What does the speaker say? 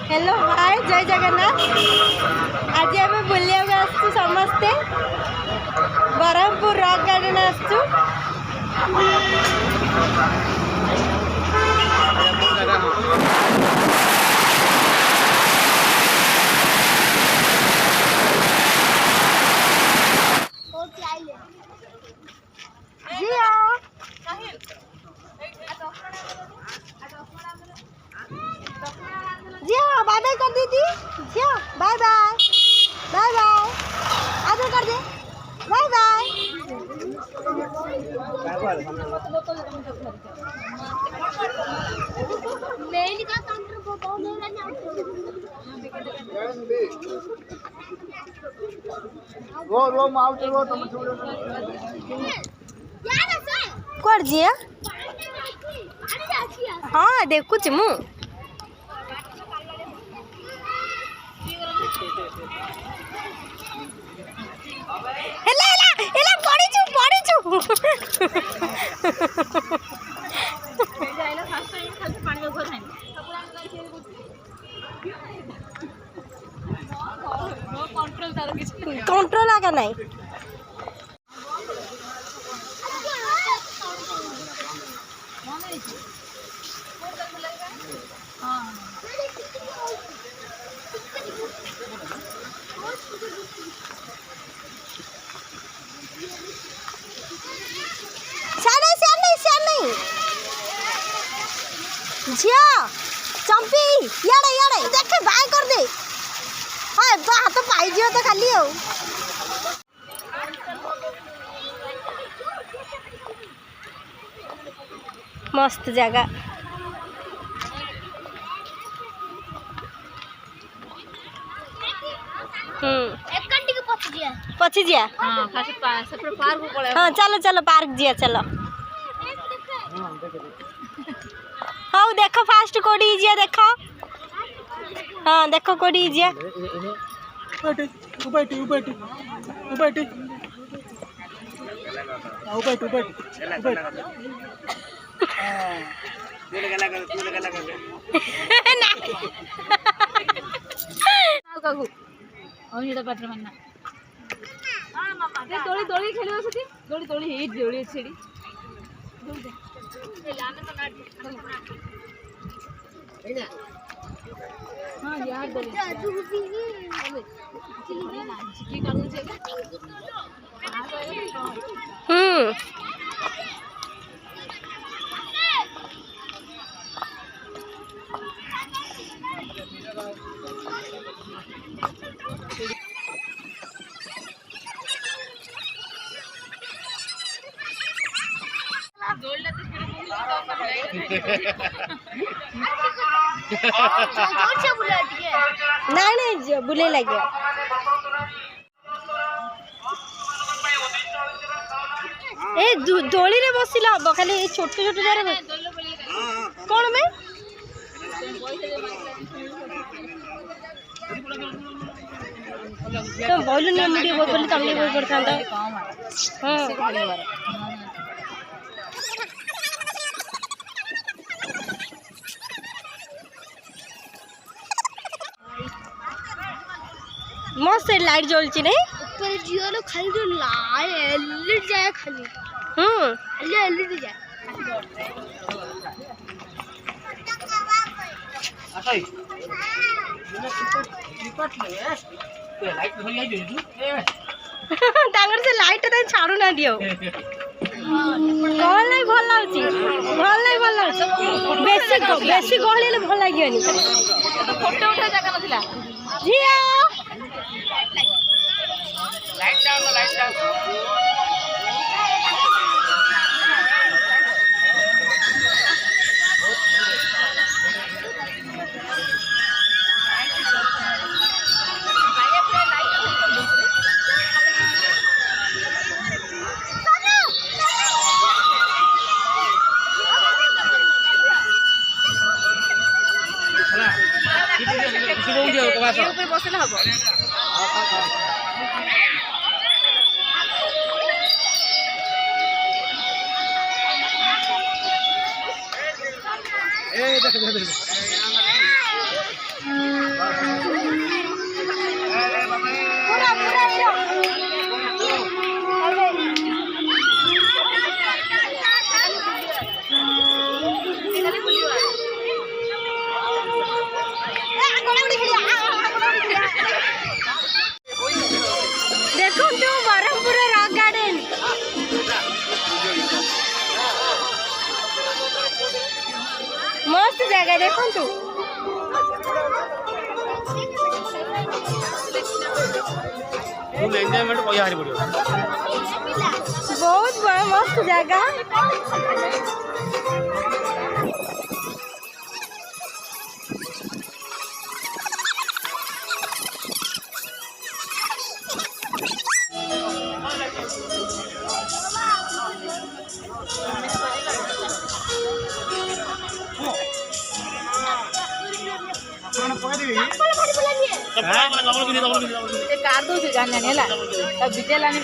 Hello hi जय जगन्नाथ। आज आम बुलिया समस्ते ब्रह्मपुर रॉक गार्डन आसचु। जी हाँ बाय बाय कर दीदी। जी हाँ बाय बाय बाय बाय आगे कर दे बाय बाय। वो माउट वो तुम छोड़ो कर जी। हाँ देखुच मु हेला हेला हेला पड़ीचु पड़ीचु जाइला फास्ट टाइम खाली पानी में घर नहीं नो कंट्रोल तार किछ कंट्रोल आगा नहीं। झिया चंपी याडे याडे देख बाय कर दे। हां तो हाथ पाई जियो तो खाली हो। मस्त जगह एक घंटे के पछी जिया हां फर्स्ट पार्क को पळे। हां चलो चलो पार्क जिया चलो। हाँ देखो फास्ट कोडी जिया देखो। हाँ देखो कोडी जिया उबैटी उबैटी उबैटी उबैटी उबैटी उबैटी तू लगा ना काकू और ये पात्र मन्ना हां मामा ते तोली तोली खेली बसती तोली तोली हे जोड़ी छेड़ी लाने तो ना हाँ यार नहीं नहीं बुले लगे ए दोली रे बसिला हम खाली छोट छोट जरा कौन में तो बोल नहीं मुड़ी वो बोली तमने वो पड़ता हां मस्त लाइट जलची नहीं ऊपर जियो लो खाली जो लाइट एलईडी जाए खाली एलईडी जाए आसई टिकट ले ते लाइट धरि आई जे तांगर से लाइट त छाडू ना दियो कॉल नहीं भल लाउची बेसी गहले भल लागियोनी फोटो उठा जगह नथिला जिया लाइट डाउन ऊपर बसले हबो ए देख पूरा पूरा लो देखो तो बरहमपुर रॉक गार्डन मस्त जगह देखो तू फुल एंजॉयमेंट कोई हारी पड़ियो बहुत बड़ा मस्त जगह कार दो से जाने नेला तब डिटेल आने